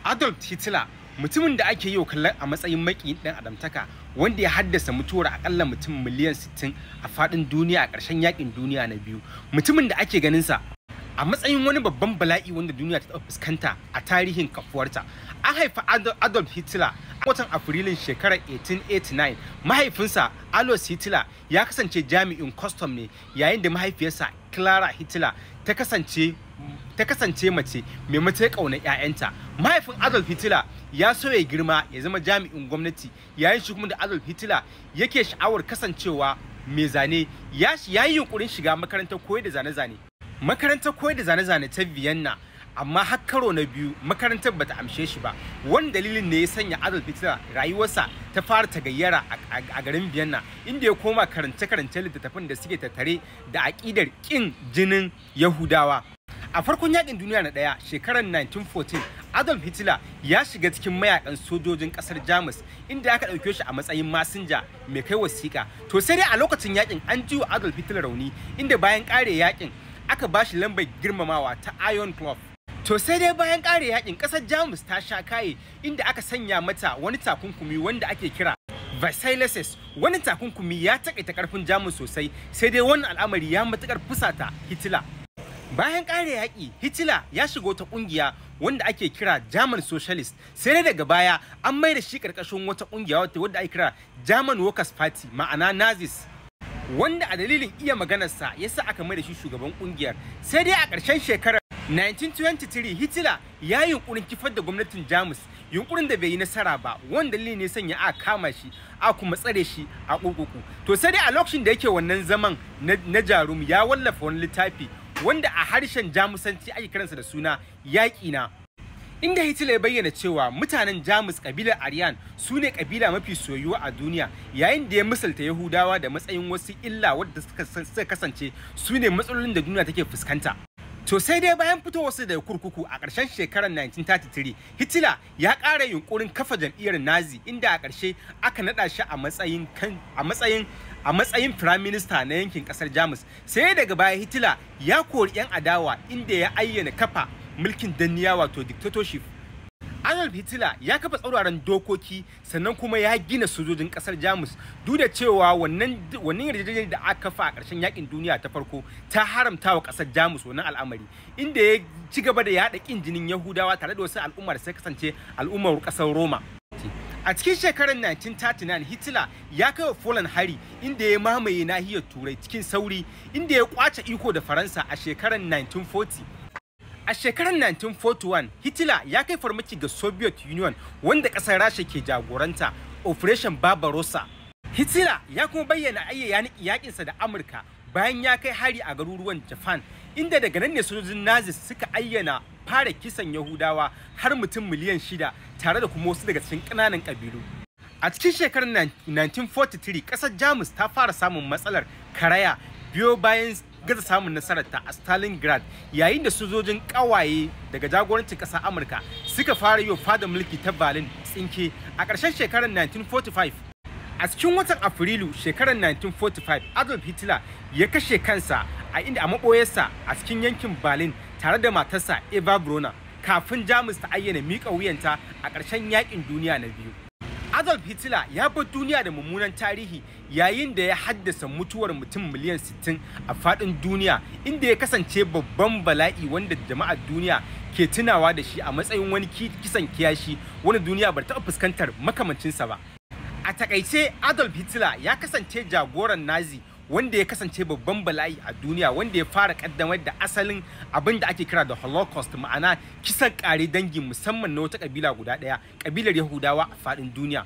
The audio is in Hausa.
Adolf Hitler, mutumin da ake yi wa kallon a matsayin maƙiyin ɗan adamtaka wanda ya haddasa mutuwar akalla mutum miliyan 60 a faɗin duniya a ƙarshen yaƙin duniya na biyu. Mutumin da ake ganinsa a matsayin wani babban bala'i wanda duniya ta taɓa fuskanta a tarihin kafuwarta. An haifa Adolf Hitler a watan Afrilun shekarar 1889. Mahaifinsa Alois Hitler ya kasance jami'in custom ne, yayin da mahaifiyarsa Clara Hitler ta kasance mace mai matuƙar ƙaunar 'ya'yanta. Mahaifin Adolf Hitler ya so ya girma ya zama jami'in gwamnati, yayin shi kuma da Adolf Hitler yake sha'awar kasancewa mai zane. Ya yi yunkurin shiga makarantar koyar da zane-zane ta Vienna, amma har karo na biyu makarantar bata amshe shi ba. Wani dalilin ne ya sanya Adolf Hitler rayuwarsa ta fara tagayyara a garin Vienna, inda ya koma karance littattafan da suke tattare da aƙidar ƙin jinin Yahudawa. A farkon yaƙin duniya na ɗaya shekarar 1914, Adolf Hitler ya shiga cikin mayakan sojojin ƙasar Jamus, inda aka ɗauke shi a matsayin masinja mai kai wasiƙa. To sai dai a lokacin yaƙin an ji wa Adolf Hitler rauni, inda bayan ƙare yaƙin aka ba shi lambar girmamawa ta Iron Club. To sai dai bayan ƙare yaƙin ƙasar Jamus ta sha kaye, inda aka sanya mata wani takunkumi wanda ake kira Versailles. Wani takunkumi ya taƙaita ƙarfin Jamus sosai, sai dai wannan al'amari ya matuƙar fusata Hitler. Bayan ƙare yaƙi, Hitler ya shiga wata ƙungiya wanda ake kira German Socialist, sai dai daga baya an mai da shi ƙarƙashin wata ƙungiya wadda ake kira German Workers' Party, ma'ana Nazis, wanda a dalilin iya maganarsa ya sa aka mai da shi shugaban ƙungiyar. Sai dai a ƙarshen shekarar 1923, Hitler ya yi yunƙurin kifar da gwamnatin Jamus, yunƙurin da bai yi nasara ba, wanda dalilin ne sanya aka kama shi, aka kuma tsare shi a kurkuku. To sai dai a lokacin da yake wannan zaman na jarum ya wallafa wani littafi wanda a harshen Jamusanci ake kiransa da suna Yaƙi na, inda Hitler ya bayyana cewa mutanen Jamus kabilar Aryan su ne kabila mafi soyuwa a duniya, yayin da ya misalta Yahudawa da matsayin wasu illa wadda suka kasance su ne matsalolin da duniya take fuskanta. To sai dai bayan fitowarsu daga kurkuku a ƙarshen shekarar 1933, Hitler ya ƙara yunƙurin kafa jam'iyyar Nazi, inda a ƙarshe aka naɗa shi a matsayin firaminista na yankin ƙasar Jamus. Sai daga baya Hitler ya kori 'yan adawa, inda ya ayyana kafa mulkin danniya wato dictatorship. Adolf Hitler ya kafa tsauraran dokoki, sannan kuma ya gina sojojin ƙasar Jamus, duk da cewa wannan yarjejeniyar da aka kafa a ƙarshen yaƙin duniya ta farko ta haramta wa ƙasar Jamus wannan al'amari, inda ya ci gaba da yaɗa ƙin jinin Yahudawa tare da wasu al'ummar da suka kasance al'ummar ƙasar Roma. A cikin shekarar 1939, Hitler ya kai wa Poland hari, inda ya mamaye nahiyar Turai cikin sauri, inda ya kwace iko da Faransa a shekarar 1940. A shekarar 1941, Hitler ya kai farmaki ga Soviet Union, wanda ƙasar Rasha ke jagoranta, Operation Barbarossa. Hitler ya kuma bayyana yaƙinsa da Amurka bayan ya kai hari a garuruwan Japan, inda daga nan ne sojojin Nazis suka ayyana fara kisan Yahudawa har mutum miliyan 6, tare da kuma wasu daga cikin ƙananan ƙabilu. A cikin shekarar 1943, ƙasar Jamus ta fara samun matsalar karaya biyo bayan gaza samun nasararta a Stalingrad, yayin da sojojin ƙawaye daga jagorancin ƙasar Amurka suka fara yi wa fadar mulki ta Berlin tsinke a ƙarshen shekarar 1945. A cikin watan Afrilu shekarar 1945, Adolf Hitler ya kashe kansa a maɓoyarsa a cikin yankin Berlin tare da matarsa Eva Braun, kafin Jamus ta ayyana miƙa wuyanta a ƙarshen yaƙin duniya na biyu. Adolf Hitler ya bar duniya da mummunan tarihi, yayin da ya haddasa mutuwar mutum miliyan 60 a faɗin duniya, inda ya kasance babban bala'i wanda jama'ar duniya ke tunawa da shi a matsayin wani kisan kiyashi wanda duniya ba ta taɓa fuskantar makamancinsa ba. A takaice, Adolf Hitler ya kasance jagoran Nazi wanda ya kasance babban bala'i a duniya, wanda ya fara kaddamar da asalin abin da ake kira da Holocaust, ma'ana kisan ƙare dangi musamman na wata kabila guda ɗaya, kabilar Yahudawa a faɗin duniya.